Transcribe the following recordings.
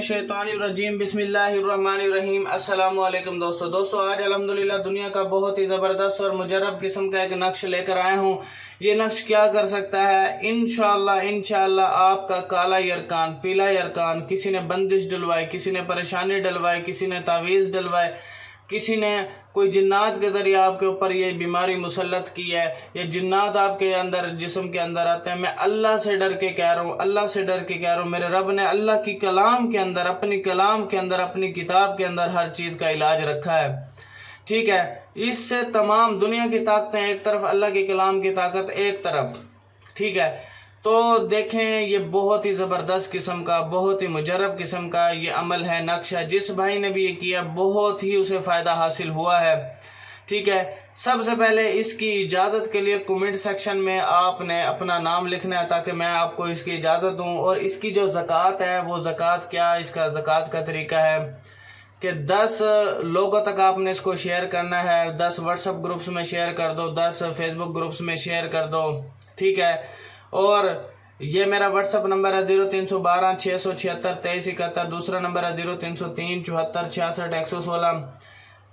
शैतानिर्रजीम बिस्मिल्लाहिर्रहमानिर्रहीम। अस्सलाम वालेकुम दोस्तों आज अल्हम्दुलिल्लाह दुनिया का बहुत ही ज़बरदस्त और मुजरब किस्म का एक नक्श लेकर आया हूँ। ये नक्श क्या कर सकता है? इंशाअल्लाह आपका काला यरकान, पीला यरकान, किसी ने बंदिश डलवाई, किसी ने परेशानी डलवाई, किसी ने तावीज़ डलवाए, किसी ने कोई जिन्नात के ज़रिए आपके ऊपर ये बीमारी मुसल्लत की है, ये जिन्नात आपके अंदर जिस्म के अंदर आते हैं। मैं अल्लाह से डर के कह रहा हूँ, अल्लाह से डर के कह रहा हूँ, मेरे रब ने अल्लाह की कलाम के अंदर, अपनी कलाम के अंदर, अपनी किताब के अंदर हर चीज़ का इलाज रखा है। ठीक है, इससे तमाम दुनिया की ताकतें एक तरफ, अल्लाह की कलाम की ताकत एक तरफ। ठीक है, तो देखें ये बहुत ही ज़बरदस्त किस्म का, बहुत ही मुजरब किस्म का ये अमल है, नक्श है। जिस भाई ने भी ये किया बहुत ही उसे फ़ायदा हासिल हुआ है। ठीक है, सबसे पहले इसकी इजाज़त के लिए कमेंट सेक्शन में आपने अपना नाम लिखना है ताकि मैं आपको इसकी इजाज़त दूं। और इसकी जो ज़कात है वो ज़कात क्या, इसका ज़कात का तरीका है कि 10 लोगों तक आपने इसको शेयर करना है। 10 व्हाट्सएप ग्रुप्स में शेयर कर दो, 10 फेसबुक ग्रुप्स में शेयर कर दो। ठीक है, और ये मेरा व्हाट्सएप नंबर है 0312 676 2371। दूसरा नंबर है 0303 74 66 116।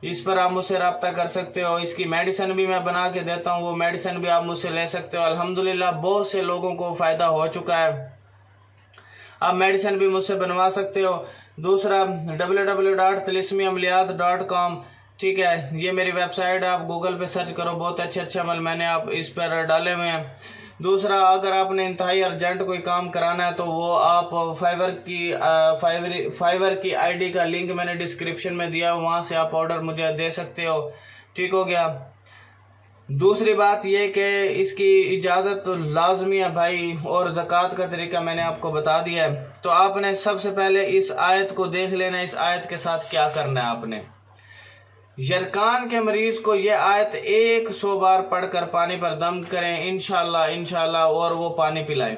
इस पर आप मुझसे रब्ता कर सकते हो। इसकी मेडिसिन भी मैं बना के देता हूँ, वो मेडिसिन भी आप मुझसे ले सकते हो। अल्हम्दुलिल्लाह बहुत से लोगों को फ़ायदा हो चुका है, आप मेडिसिन भी मुझसे बनवा सकते हो। दूसरा www.tilismiamaliyat.com। ठीक है, ये मेरी वेबसाइट है, आप गूगल पे सर्च करो, बहुत अच्छे अमल मैंने आप इस पर डाले हुए हैं। दूसरा, अगर आपने इंतहाई अर्जेंट कोई काम कराना है तो वो आप फाइवर की आईडी का लिंक मैंने डिस्क्रिप्शन में दिया, वहाँ से आप ऑर्डर मुझे दे सकते हो। ठीक हो गया। दूसरी बात ये कि इसकी इजाज़त लाजमी है भाई, और ज़कात का तरीका मैंने आपको बता दिया है। तो आपने सबसे पहले इस आयत को देख लेना। इस आयत के साथ क्या करना है, आपने यरकान के मरीज को ये आयत 100 बार पढ़कर पानी पर दम करें इंशाल्लाह और वो पानी पिलाएं।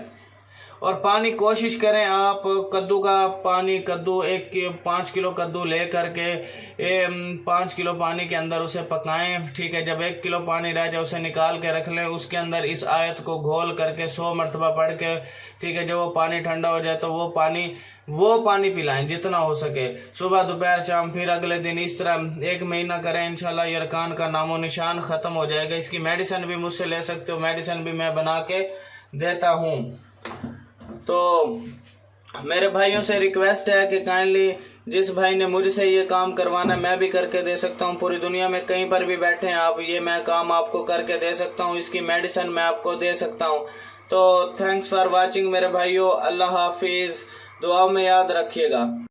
और पानी कोशिश करें आप कद्दू का पानी, 5 किलो कद्दू ले करके 5 किलो पानी के अंदर उसे पकाएं। ठीक है, जब 1 किलो पानी रह जाए उसे निकाल के रख लें, उसके अंदर इस आयत को घोल करके 100 मरतबा पढ़ के, ठीक है, जब वो पानी ठंडा हो जाए तो वो पानी पिलाएं जितना हो सके, सुबह दोपहर शाम। फिर अगले दिन इस तरह 1 महीना करें, इंशाल्लाह यरकान का नामो निशान ख़त्म हो जाएगा। इसकी मेडिसिन भी मुझसे ले सकते हो, मेडिसिन भी मैं बना के देता हूँ। तो मेरे भाइयों से रिक्वेस्ट है कि काइंडली जिस भाई ने मुझसे ये काम करवाना, मैं भी करके दे सकता हूँ। पूरी दुनिया में कहीं पर भी बैठे हैं आप, ये मैं काम आपको करके दे सकता हूँ, इसकी मेडिसिन मैं आपको दे सकता हूँ। तो थैंक्स फॉर वाचिंग मेरे भाइयों, अल्लाह हाफिज़, दुआ में याद रखिएगा।